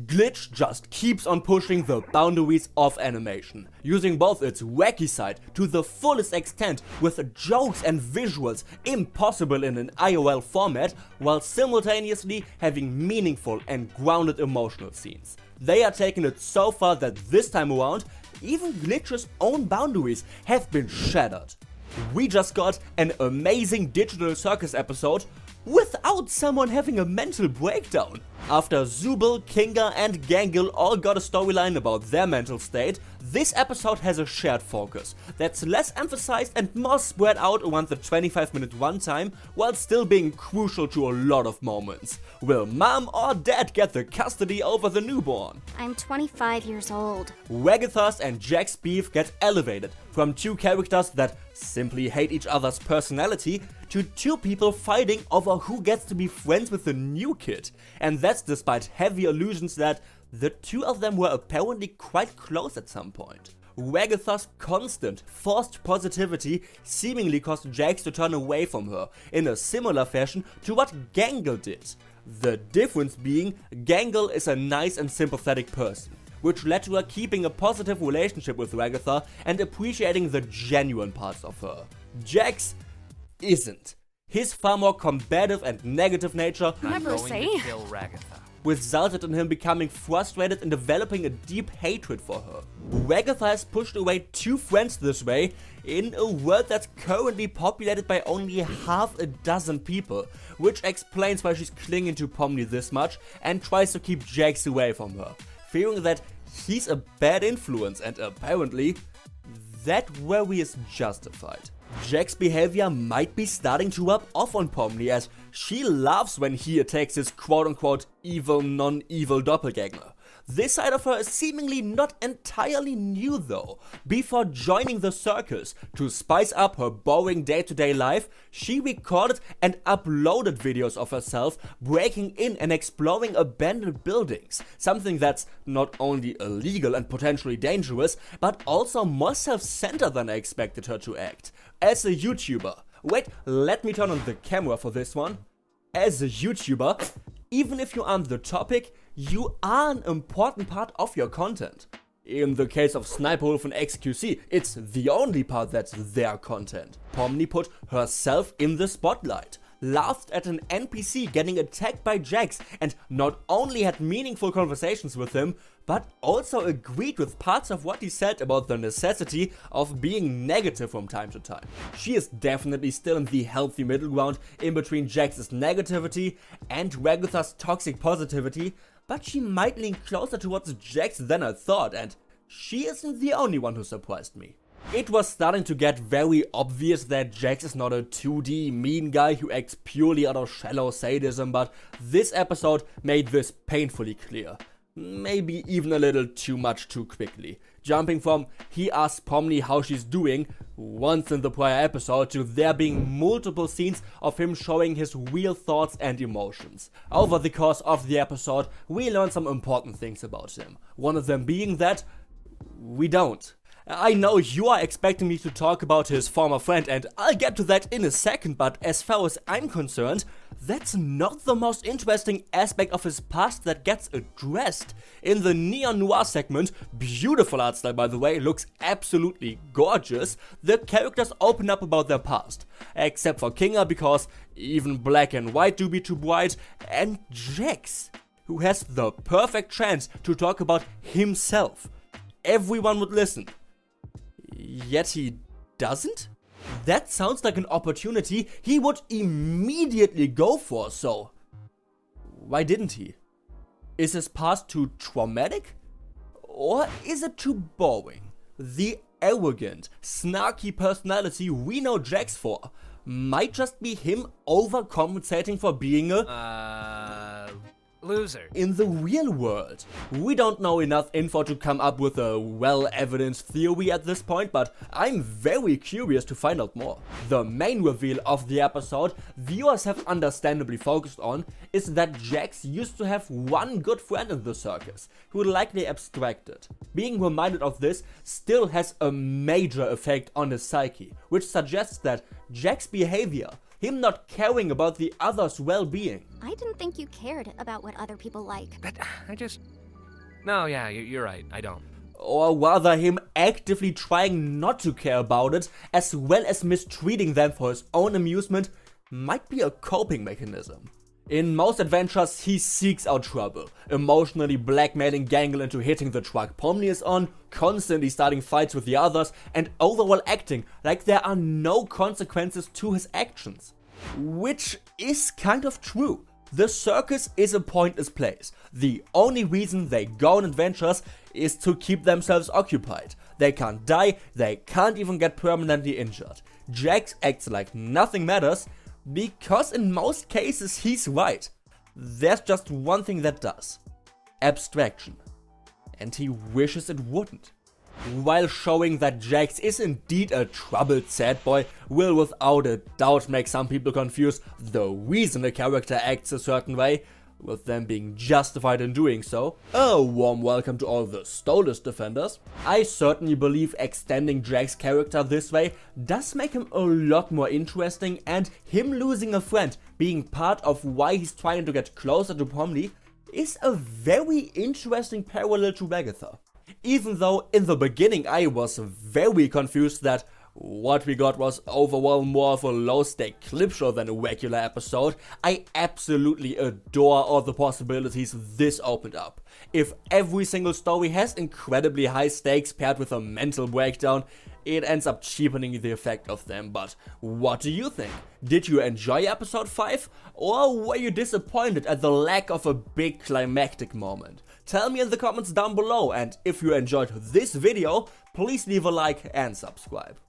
Glitch just keeps on pushing the boundaries of animation, using both its wacky side to the fullest extent with jokes and visuals impossible in an IOL format, while simultaneously having meaningful and grounded emotional scenes. They are taking it so far that this time around, even Glitch's own boundaries have been shattered. We just got an amazing digital circus episode without someone having a mental breakdown. After Zubul, Kinga and Gangle all got a storyline about their mental state, this episode has a shared focus that's less emphasized and more spread out around the 25-minute runtime while still being crucial to a lot of moments. Will mom or dad get the custody over the newborn? I'm 25 years old. Wagatha's and Jack's beef get elevated from two characters that simply hate each other's personality to two people fighting over who gets to be friends with the new kid. And that's despite heavy allusions that the two of them were apparently quite close at some point. Wagatha's constant, forced positivity seemingly caused Jax to turn away from her in a similar fashion to what Gangle did. The difference being, Gangle is a nice and sympathetic person, which led to her keeping a positive relationship with Wagatha and appreciating the genuine parts of her. Jax isn't. His far more combative and negative nature resulted in him becoming frustrated and developing a deep hatred for her. Wagatha has pushed away two friends this way in a world that's currently populated by only half a dozen people, which explains why she's clinging to Pomni this much and tries to keep Jax away from her, fearing that he's a bad influence, and apparently that worry is justified. Jack's behavior might be starting to rub off on Pomni, as she laughs when he attacks his quote-unquote evil non-evil doppelganger. This side of her is seemingly not entirely new though. Before joining the circus, to spice up her boring day-to-day life, she recorded and uploaded videos of herself breaking in and exploring abandoned buildings, something that's not only illegal and potentially dangerous, but also more self-centered than I expected her to act. As a YouTuber, wait, let me turn on the camera for this one. As a YouTuber, even if you aren't the topic, you are an important part of your content. In the case of Sniper Wolf and XQC, it's the only part that's their content. Pomni put herself in the spotlight, laughed at an NPC getting attacked by Jax, and not only had meaningful conversations with him, but also agreed with parts of what he said about the necessity of being negative from time to time. She is definitely still in the healthy middle ground in between Jax's negativity and Wagatha's toxic positivity, but she might lean closer towards Jax than I thought, and she isn't the only one who surprised me. It was starting to get very obvious that Jax is not a 2D mean guy who acts purely out of shallow sadism, but this episode made this painfully clear. Maybe even a little too much too quickly. Jumping from he asks Pomni how she's doing once in the prior episode to there being multiple scenes of him showing his real thoughts and emotions. Over the course of the episode, we learn some important things about him. One of them being that we don't. I know you are expecting me to talk about his former friend, and I'll get to that in a second, but as far as I'm concerned, that's not the most interesting aspect of his past that gets addressed. In the Neon Noir segment, beautiful art style by the way, looks absolutely gorgeous, the characters open up about their past. Except for Kinga, because even black and white do be too bright, and Jax, who has the perfect chance to talk about himself. Everyone would listen. Yet he doesn't? That sounds like an opportunity he would immediately go for, so why didn't he? Is his past too traumatic? Or is it too boring? The arrogant, snarky personality we know Jax for might just be him overcompensating for being a loser. In the real world, we don't know enough info to come up with a well-evidenced theory at this point, but I'm very curious to find out more. The main reveal of the episode viewers have understandably focused on is that Jax used to have one good friend in the circus, who likely abstracted. Being reminded of this still has a major effect on his psyche, which suggests that Jax's behavior, him not caring about the other's well-being. I didn't think you cared about what other people like. But I just No, yeah, you're right, I don't. Or rather him actively trying not to care about it, as well as mistreating them for his own amusement, might be a coping mechanism. In most adventures, he seeks out trouble, emotionally blackmailing Gangle into hitting the truck Pomni is on, constantly starting fights with the others, and overall acting like there are no consequences to his actions. Which is kind of true. The circus is a pointless place. The only reason they go on adventures is to keep themselves occupied. They can't die, they can't even get permanently injured. JAX acts like nothing matters, because in most cases he's right. There's just one thing that does. Abstraction. And he wishes it wouldn't. While showing that JAX is indeed a troubled sad boy will without a doubt make some people confuse the reason a character acts a certain way, with them being justified in doing so. A warm welcome to all the Stolas defenders. I certainly believe extending JAX's character this way does make him a lot more interesting, and him losing a friend being part of why he's trying to get closer to Pomni is a very interesting parallel to Agatha. Even though in the beginning I was very confused that what we got was overall more of a low-stake clip show than a regular episode, I absolutely adore all the possibilities this opened up. If every single story has incredibly high stakes paired with a mental breakdown, it ends up cheapening the effect of them. But what do you think? Did you enjoy episode 5? Or were you disappointed at the lack of a big climactic moment? Tell me in the comments down below, and if you enjoyed this video, please leave a like and subscribe.